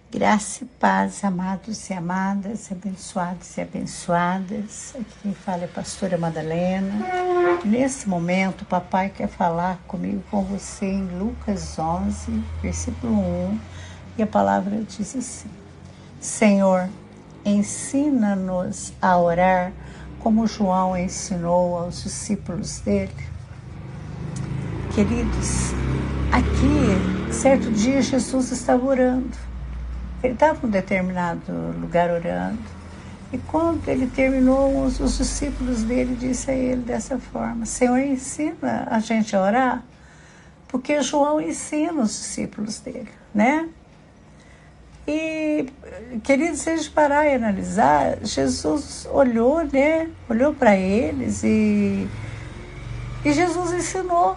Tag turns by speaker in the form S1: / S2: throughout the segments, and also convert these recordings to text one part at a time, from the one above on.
S1: Graça e paz, amados e amadas, abençoados e abençoadas. Aqui quem fala é a pastora Madalena. Nesse momento, o papai quer falar comigo, com você, em Lucas 11, versículo 1. E a palavra diz assim: Senhor, ensina-nos a orar como João ensinou aos discípulos dele. Queridos, aqui, certo dia, Jesus estava orando. Ele estava em um determinado lugar orando. E quando ele terminou, os discípulos dele disse a ele dessa forma: Senhor, ensina a gente a orar, porque João ensina os discípulos dele, né? E, queridos, se a gente parar e analisar, Jesus olhou, né? Olhou para eles e Jesus ensinou.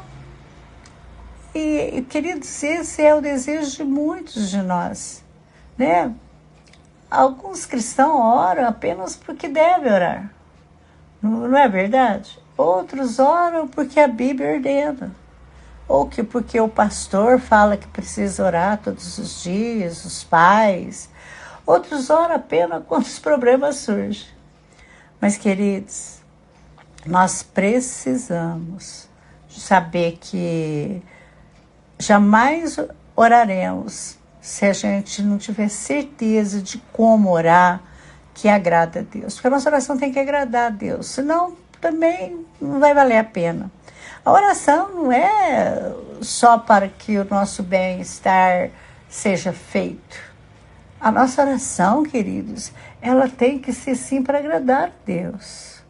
S1: E, queridos, esse é o desejo de muitos de nós, né? Alguns cristãos oram apenas porque devem orar, não é verdade? Outros oram porque a Bíblia ordena, ou que porque o pastor fala que precisa orar todos os dias, os pais. Outros oram apenas quando os problemas surgem. Mas, queridos, nós precisamos saber que jamais oraremos se a gente não tiver certeza de como orar que agrada a Deus. Porque a nossa oração tem que agradar a Deus, senão também não vai valer a pena. A oração não é só para que o nosso bem-estar seja feito. A nossa oração, queridos, ela tem que ser sim para agradar a Deus.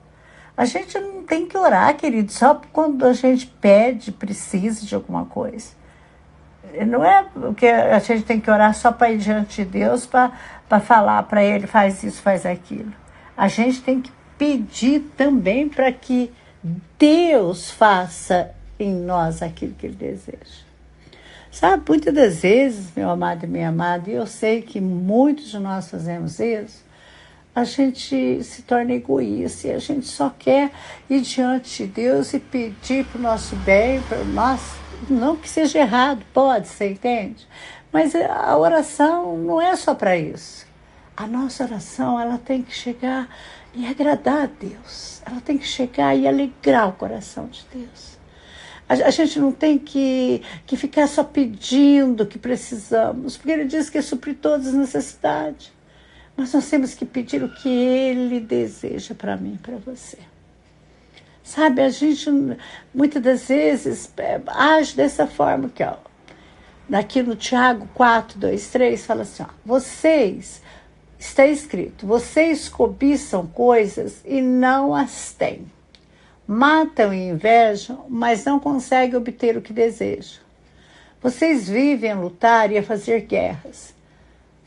S1: A gente não tem que orar, queridos, só quando a gente pede, precisa de alguma coisa. Não é porque a gente tem que orar só para ir diante de Deus, para falar para Ele, faz isso, faz aquilo. A gente tem que pedir também para que Deus faça em nós aquilo que Ele deseja. Sabe, muitas das vezes, meu amado e minha amada, e eu sei que muitos de nós fazemos isso, a gente se torna egoísta e a gente só quer ir diante de Deus e pedir para o nosso bem, para nós. Não que seja errado, pode, você entende? Mas a oração não é só para isso. A nossa oração, ela tem que chegar e agradar a Deus. Ela tem que chegar e alegrar o coração de Deus. A gente não tem que ficar só pedindo o que precisamos, porque Ele diz que é suprir todas as necessidades. Mas nós temos que pedir o que Ele deseja para mim e para você. Sabe, a gente muitas das vezes age dessa forma aqui, ó. Aqui no Tiago 4, 2, 3, fala assim, ó, vocês, está escrito, vocês cobiçam coisas e não as têm. Matam e invejam, mas não conseguem obter o que desejam. Vocês vivem a lutar e a fazer guerras.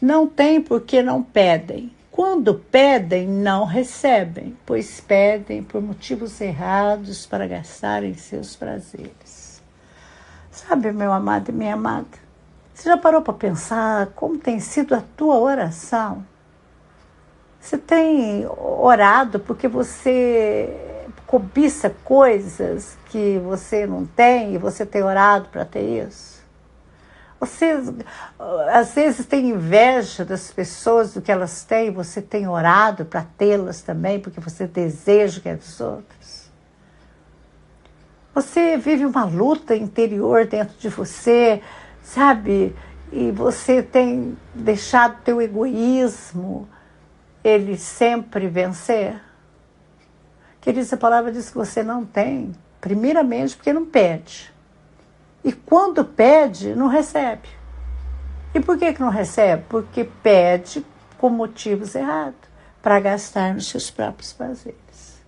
S1: Não têm porque não pedem. Quando pedem, não recebem, pois pedem por motivos errados para gastarem seus prazeres. Sabe, meu amado e minha amada, você já parou para pensar como tem sido a tua oração? Você tem orado porque você cobiça coisas que você não tem e você tem orado para ter isso? Você, às vezes, tem inveja das pessoas do que elas têm, você tem orado para tê-las também, porque você deseja que é dos outros. Você vive uma luta interior dentro de você, sabe? E você tem deixado teu egoísmo, ele sempre vencer. Queridos, a palavra diz que você não tem, primeiramente porque não pede. E quando pede, não recebe. E por que não recebe? Porque pede com motivos errados, para gastar nos seus próprios prazeres.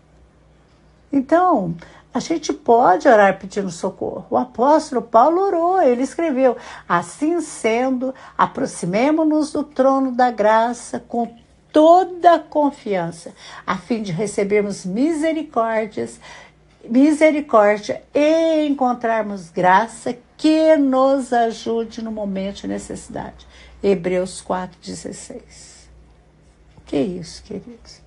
S1: Então, a gente pode orar pedindo socorro. O apóstolo Paulo orou, ele escreveu, assim sendo, aproximemo-nos do trono da graça com toda a confiança, a fim de recebermos misericórdia e encontrarmos graça que nos ajude no momento de necessidade. Hebreus 4,16. O que é isso, queridos?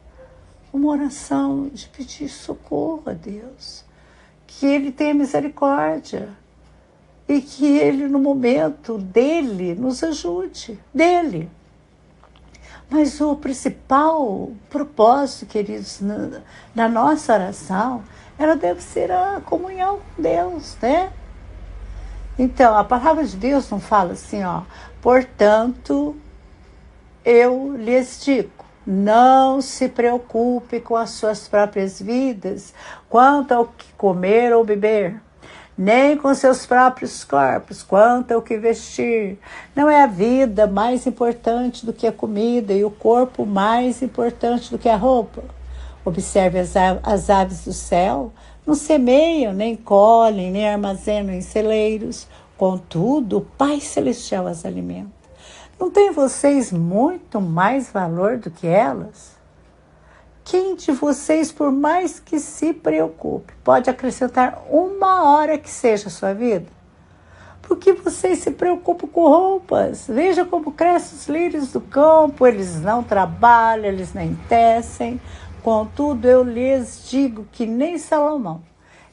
S1: Uma oração de pedir socorro a Deus. Que Ele tenha misericórdia. E que Ele, no momento dele, nos ajude. Dele. Mas o principal propósito, queridos, na nossa oração, ela deve ser a comunhão com Deus, né? Então, a palavra de Deus não fala assim, ó, portanto, eu lhes digo, não se preocupe com as suas próprias vidas, quanto ao que comer ou beber, nem com seus próprios corpos, quanto ao que vestir. Não é a vida mais importante do que a comida e o corpo mais importante do que a roupa. Observe as aves do céu, não semeiam, nem colhem, nem armazenam em celeiros, contudo, o Pai Celestial as alimenta. Não tem vocês muito mais valor do que elas? Quem de vocês, por mais que se preocupe, pode acrescentar uma hora que seja a sua vida? Porque vocês se preocupam com roupas. Veja como crescem os lírios do campo, eles não trabalham, eles nem tecem. Contudo, eu lhes digo que nem Salomão,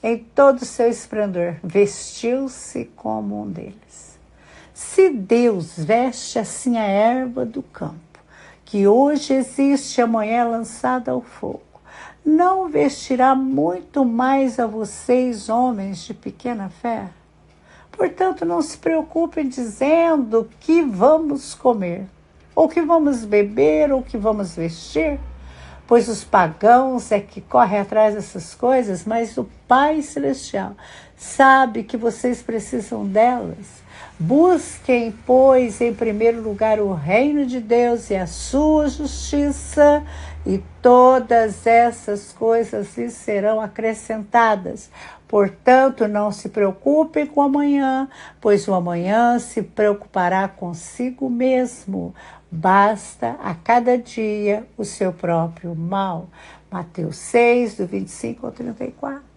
S1: em todo o seu esplendor, vestiu-se como um deles. Se Deus veste assim a erva do campo, que hoje existe, amanhã é lançada ao fogo, não vestirá muito mais a vocês, homens de pequena fé? Portanto, não se preocupem dizendo o que vamos comer, ou que vamos beber, ou que vamos vestir, pois os pagãos é que correm atrás dessas coisas, mas o Pai Celestial sabe que vocês precisam delas. Busquem, pois, em primeiro lugar o reino de Deus e a sua justiça, e todas essas coisas lhes serão acrescentadas. Portanto, não se preocupem com o amanhã, pois o amanhã se preocupará consigo mesmo. Basta a cada dia o seu próprio mal. Mateus 6, do 25 ao 34.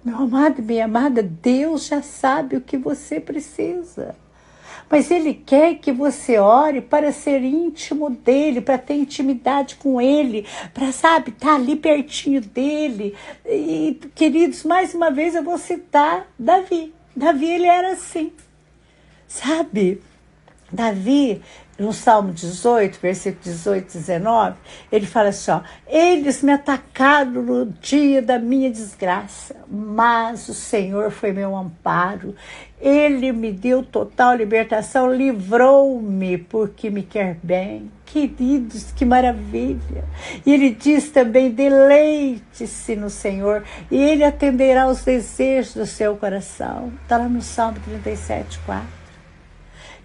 S1: Meu amado e minha amada, Deus já sabe o que você precisa. Mas Ele quer que você ore para ser íntimo dEle, para ter intimidade com Ele, para, sabe, estar ali pertinho dEle. E, queridos, mais uma vez eu vou citar Davi. Davi, ele era assim, sabe? Davi, no Salmo 18, versículo 18 e 19, ele fala assim, ó, eles me atacaram no dia da minha desgraça, mas o Senhor foi meu amparo. Ele me deu total libertação, livrou-me porque me quer bem. Queridos, que maravilha! E ele diz também, deleite-se no Senhor e Ele atenderá aos desejos do seu coração. Está lá no Salmo 37, 4.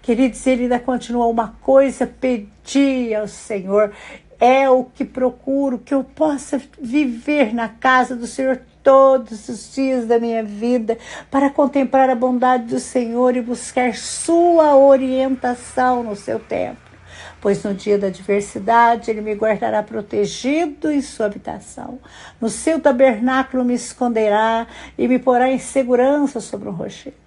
S1: Queridos, ele ainda continua uma coisa, pedi ao Senhor, é o que procuro, que eu possa viver na casa do Senhor todos os dias da minha vida, para contemplar a bondade do Senhor e buscar sua orientação no seu tempo. Pois no dia da adversidade ele me guardará protegido em sua habitação. No seu tabernáculo me esconderá e me porá em segurança sobre um rochedo.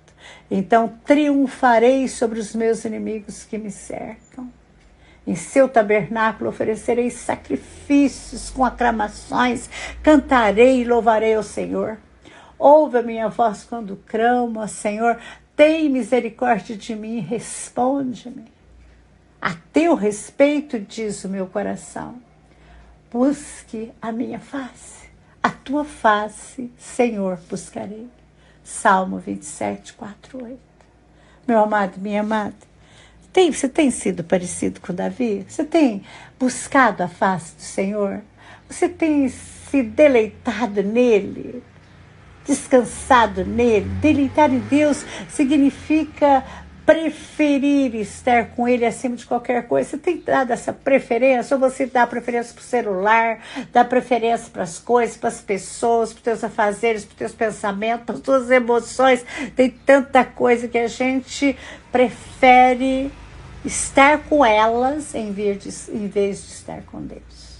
S1: Então triunfarei sobre os meus inimigos que me cercam. Em seu tabernáculo oferecerei sacrifícios com aclamações, cantarei e louvarei ao Senhor. Ouve a minha voz quando clamo, ó Senhor, tem misericórdia de mim e responde-me. A teu respeito, diz o meu coração, busque a minha face, a tua face, Senhor, buscarei. Salmo 27, 4, 8. Meu amado, minha amada, você tem sido parecido com Davi? Você tem buscado a face do Senhor? Você tem se deleitado nele? Descansado nele? Deleitar em Deus significa preferir estar com ele acima de qualquer coisa. Você tem dado essa preferência? Ou você dá preferência para o celular, dá preferência para as coisas, para as pessoas, para os teus afazeres, para os teus pensamentos, para as tuas emoções? Tem tanta coisa que a gente prefere estar com elas em vez de estar com Deus.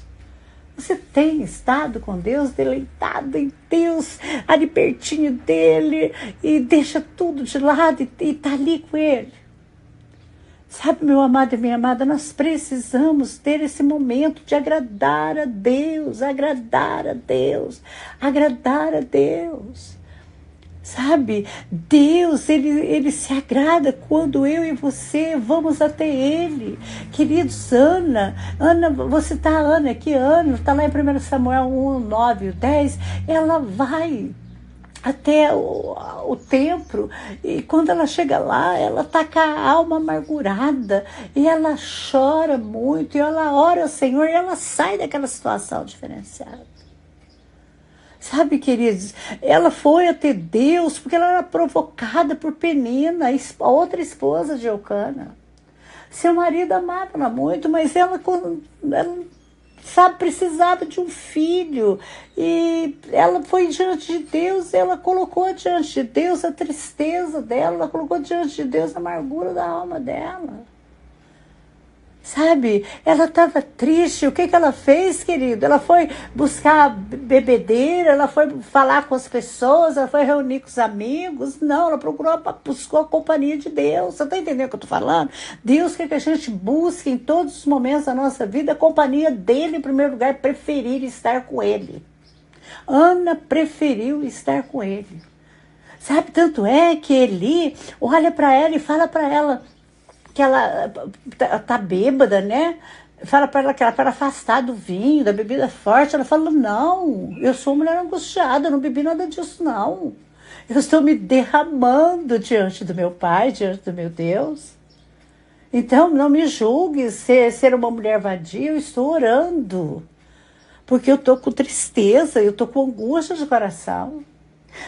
S1: Você tem estado com Deus, deleitado em Deus, ali pertinho dele, e deixa tudo de lado e está ali com ele. Sabe, meu amado e minha amada, nós precisamos ter esse momento de agradar a Deus, agradar a Deus, agradar a Deus. Sabe, Deus, ele se agrada quando eu e você vamos até Ele. Queridos, Ana, você tá, Ana, aqui, Ana, está lá em 1 Samuel 1, 9, 10, ela vai até o templo, e quando ela chega lá, ela está com a alma amargurada, e ela chora muito, e ela ora ao Senhor, e ela sai daquela situação diferenciada. Sabe, queridos, ela foi até Deus porque ela era provocada por Penina, a outra esposa de Eucana. Seu marido amava ela muito, mas ela sabe, precisava de um filho. E ela foi diante de Deus, ela colocou diante de Deus a tristeza dela, ela colocou diante de Deus a amargura da alma dela. Sabe, ela estava triste, o que ela fez, querido? Ela foi buscar bebedeira, ela foi falar com as pessoas, ela foi reunir com os amigos. Não, ela buscou a companhia de Deus. Você está entendendo o que eu estou falando? Deus quer que a gente busque em todos os momentos da nossa vida a companhia dele, em primeiro lugar, preferir estar com ele. Ana preferiu estar com ele. Sabe, tanto é que Eli olha para ela e fala para ela que ela tá bêbada, né? Fala para ela que ela para afastar do vinho, da bebida forte. Ela fala, não, eu sou uma mulher angustiada, eu não bebi nada disso, não. Eu estou me derramando diante do meu Pai, diante do meu Deus. Então, não me julgue ser uma mulher vadia, eu estou orando. Porque eu estou com tristeza, eu estou com angústia de coração.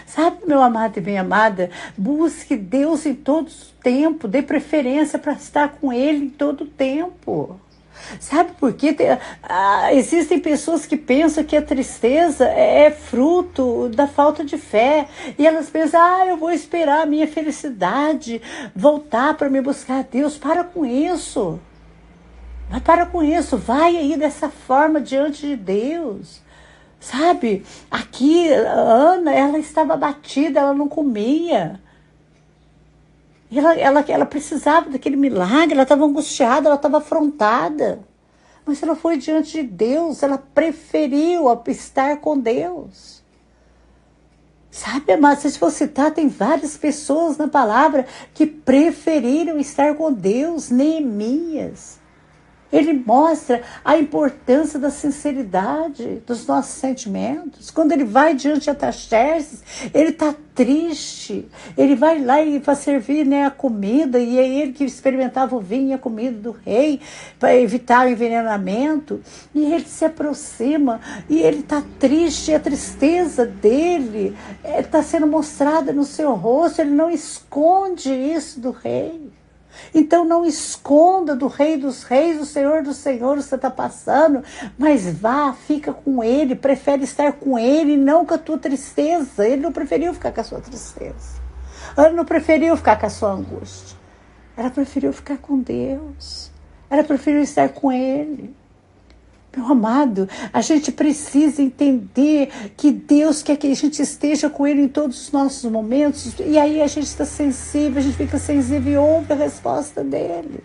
S1: Sabe, meu amado e minha amada, busque Deus em todo o tempo, dê preferência para estar com Ele em todo o tempo. Sabe por quê? Existem pessoas que pensam que a tristeza é fruto da falta de fé. E elas pensam, eu vou esperar a minha felicidade voltar para me buscar a Deus. Para com isso. Mas para com isso, vai aí dessa forma diante de Deus. Sabe, aqui a Ana, ela estava abatida, ela não comia. E ela precisava daquele milagre, ela estava angustiada, ela estava afrontada. Mas ela foi diante de Deus, ela preferiu estar com Deus. Sabe, amado, se for citar, tem várias pessoas na palavra que preferiram estar com Deus. Neemias. Ele mostra a importância da sinceridade dos nossos sentimentos. Quando ele vai diante de Ataxerxes, ele está triste. Ele vai lá e vai servir, né, a comida, e é ele que experimentava o vinho e a comida do rei para evitar o envenenamento. E ele se aproxima e ele está triste. E a tristeza dele está sendo mostrada no seu rosto. Ele não esconde isso do rei. Então não esconda do Rei dos Reis, do Senhor dos Senhores, você está passando, mas vá, fica com Ele, prefere estar com Ele, não com a tua tristeza. Ele não preferiu ficar com a sua tristeza, ele não preferiu ficar com a sua angústia, ela preferiu ficar com Deus, ela preferiu estar com Ele. Meu amado, a gente precisa entender que Deus quer que a gente esteja com Ele em todos os nossos momentos. E aí a gente está sensível, a gente fica sensível e ouve a resposta dEle.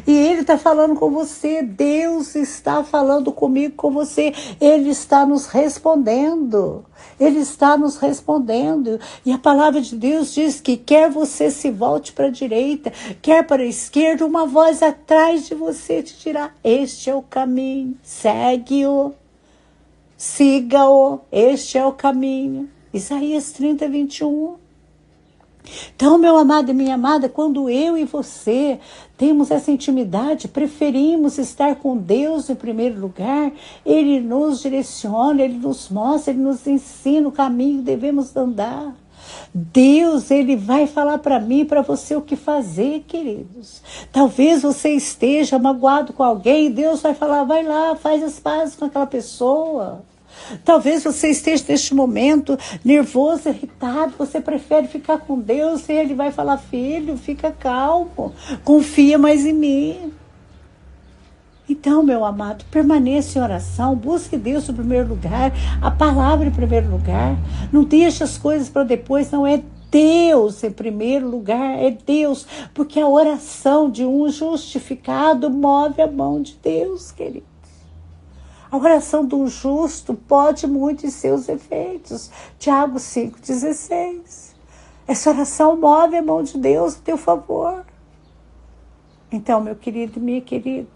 S1: E Ele está falando com você, Deus está falando comigo, com você. Ele está nos respondendo. Ele está nos respondendo. E a palavra de Deus diz que quer você se volte para a direita, quer para a esquerda, uma voz atrás de você te dirá, este é o caminho, segue-o, siga-o, este é o caminho. Isaías 30, 21. Então, meu amado e minha amada, quando eu e você temos essa intimidade, preferimos estar com Deus em primeiro lugar, Ele nos direciona, Ele nos mostra, Ele nos ensina o caminho que devemos andar. Deus, Ele vai falar para mim e para você o que fazer, queridos. Talvez você esteja magoado com alguém e Deus vai falar, vai lá, faz as pazes com aquela pessoa. Talvez você esteja neste momento nervoso, irritado, você prefere ficar com Deus e Ele vai falar, filho, fica calmo, confia mais em mim. Então, meu amado, permaneça em oração, busque Deus em primeiro lugar, a palavra em primeiro lugar, não deixe as coisas para depois, não é Deus em primeiro lugar, é Deus, porque a oração de um justificado move a mão de Deus, querido. A oração de um justo pode muito em seus efeitos. Tiago 5,16. Essa oração move a mão de Deus a teu favor. Então, meu querido e minha querida,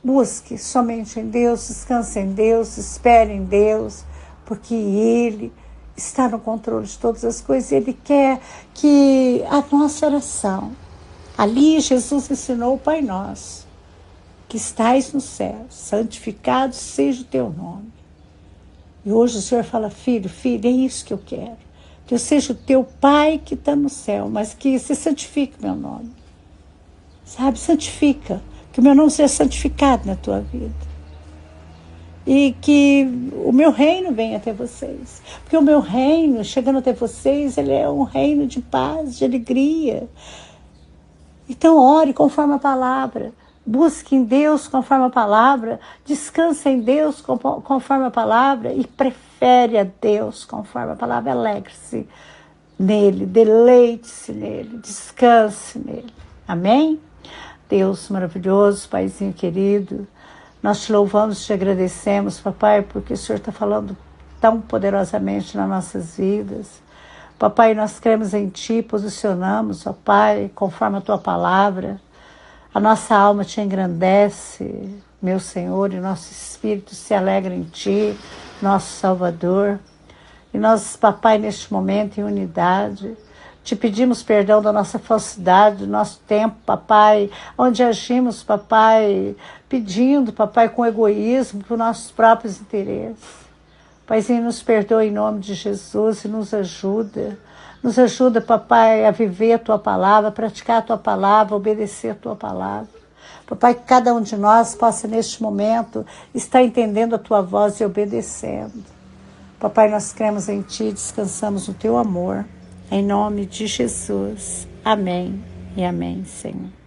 S1: busque somente em Deus, descanse em Deus, espere em Deus, porque Ele está no controle de todas as coisas. Ele quer que a nossa oração, ali Jesus ensinou o Pai Nosso, que estais no céu, santificado seja o teu nome. E hoje o Senhor fala, filho, é isso que eu quero. Que eu seja o teu Pai que está no céu, mas que se santifique o meu nome. Sabe, santifica, que o meu nome seja santificado na tua vida. E que o meu reino venha até vocês. Porque o meu reino, chegando até vocês, ele é um reino de paz, de alegria. Então ore conforme a palavra. Busque em Deus conforme a palavra. Descanse em Deus conforme a palavra. E prefere a Deus conforme a palavra. Alegre-se nele, deleite-se nele, descanse nele. Amém? Deus maravilhoso, Paizinho querido, nós te louvamos e te agradecemos, papai, porque o Senhor está falando tão poderosamente nas nossas vidas. Papai, nós cremos em ti, posicionamos, ó Pai, conforme a tua palavra. A nossa alma te engrandece, meu Senhor, e nosso espírito se alegra em ti, nosso Salvador. E nós, papai, neste momento, em unidade, te pedimos perdão da nossa falsidade, do nosso tempo, papai, onde agimos, papai, pedindo, papai, com egoísmo, por nossos próprios interesses. Paizinho, nos perdoa em nome de Jesus e nos ajuda. Nos ajuda, papai, a viver a tua palavra, a praticar a tua palavra, a obedecer a tua palavra. Papai, que cada um de nós possa, neste momento, estar entendendo a tua voz e obedecendo. Papai, nós cremos em ti, descansamos no teu amor. Em nome de Jesus. Amém e amém, Senhor.